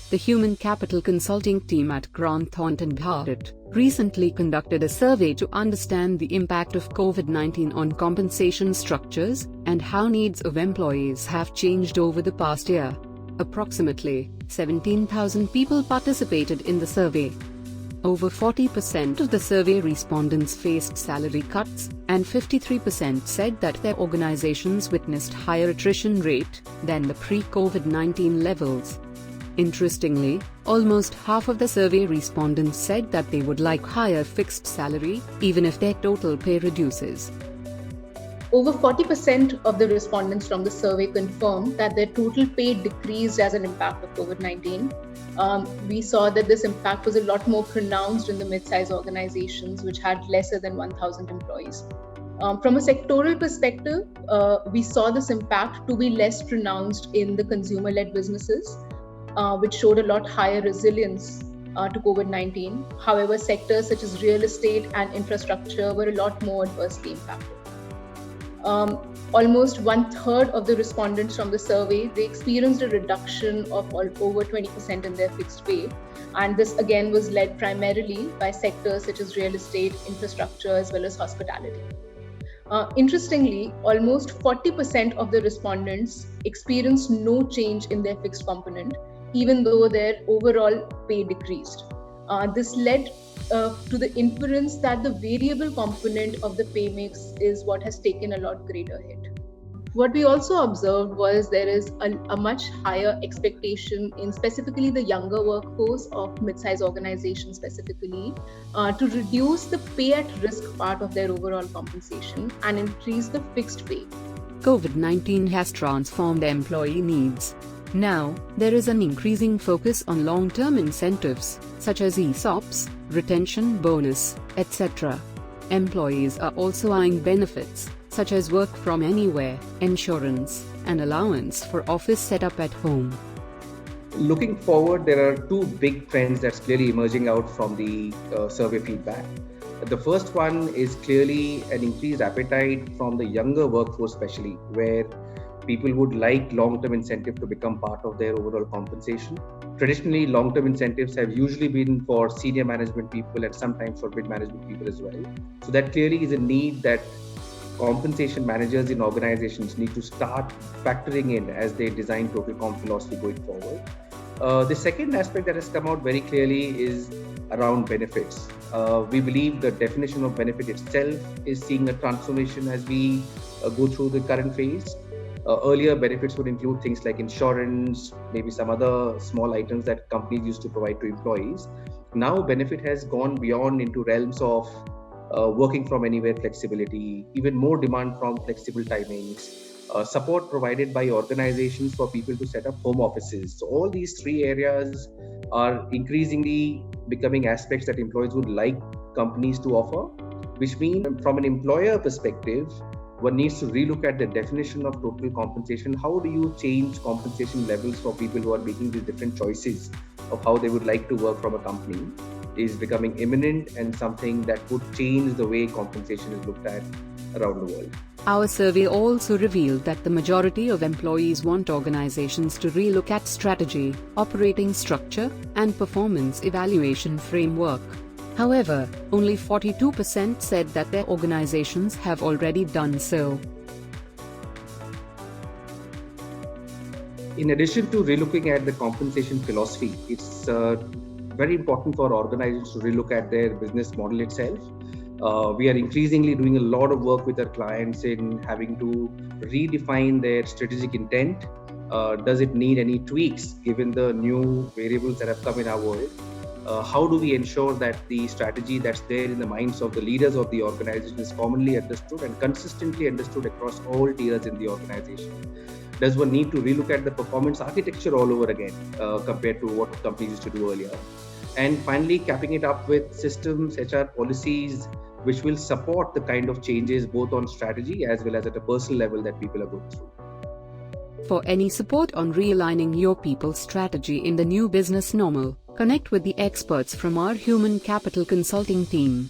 The human capital consulting team at Grant Thornton Bharat recently conducted a survey to understand the impact of COVID-19 on compensation structures and how needs of employees have changed over the past year. Approximately 17,000 people participated in the survey. Over 40% of the survey respondents faced salary cuts, and 53% said that their organizations witnessed higher attrition rate than the pre-COVID-19 levels. Interestingly, almost half of the survey respondents said that they would like higher fixed salary, even if their total pay reduces. Over 40% of the respondents from the survey confirmed that their total pay decreased as an impact of COVID-19. We saw that this impact was a lot more pronounced in the mid-size organizations, which had lesser than 1,000 employees. From a sectoral perspective, we saw this impact to be less pronounced in the consumer-led businesses, which showed a lot higher resilience to COVID-19. However, sectors such as real estate and infrastructure were a lot more adversely impacted. Almost 1/3 of the respondents from the survey, they experienced a reduction of over 20% in their fixed pay. And this again was led primarily by sectors such as real estate, infrastructure, as well as hospitality. Interestingly, almost 40% of the respondents experienced no change in their fixed component, even though their overall pay decreased. This led to the inference that the variable component of the pay mix is what has taken a lot greater hit. What we also observed was there is a much higher expectation in specifically the younger workforce of mid-size organizations specifically to reduce the pay at risk part of their overall compensation and increase the fixed pay. COVID-19 has transformed employee needs. Now, there is an increasing focus on long-term incentives, such as ESOPs, retention bonus, etc. Employees are also eyeing benefits, such as work from anywhere, insurance, and allowance for office setup at home. Looking forward, there are two big trends that's clearly emerging out from the survey feedback. The first one is clearly an increased appetite from the younger workforce especially, where people would like long-term incentive to become part of their overall compensation. Traditionally, long-term incentives have usually been for senior management people and sometimes for mid-management people as well. So that clearly is a need that compensation managers in organizations need to start factoring in as they design total comp philosophy going forward. The second aspect that has come out very clearly is around benefits. We believe the definition of benefit itself is seeing a transformation as we go through the current phase. Earlier, benefits would include things like insurance, maybe some other small items that companies used to provide to employees. Now, benefit has gone beyond into realms of working from anywhere flexibility, even more demand from flexible timings, support provided by organizations for people to set up home offices. So all these three areas are increasingly becoming aspects that employees would like companies to offer, which means from an employer perspective, one needs to relook at the definition of total compensation. How do you change compensation levels for people who are making these different choices of how they would like to work from a company is becoming imminent and something that would change the way compensation is looked at around the world. Our survey also revealed that the majority of employees want organizations to relook at strategy, operating structure, and performance evaluation framework. However, only 42% said that their organizations have already done so. In addition to relooking at the compensation philosophy, it's very important for organizations to relook at their business model itself. We are increasingly doing a lot of work with our clients in having to redefine their strategic intent. Does it need any tweaks given the new variables that have come in our world? How do we ensure that the strategy that's there in the minds of the leaders of the organization is commonly understood and consistently understood across all tiers in the organization? Does one need to relook at the performance architecture all over again compared to what companies used to do earlier? And finally, capping it up with systems, HR policies, which will support the kind of changes both on strategy as well as at a personal level that people are going through. For any support on realigning your people's strategy in the new business normal, connect with the experts from our Human Capital Consulting team.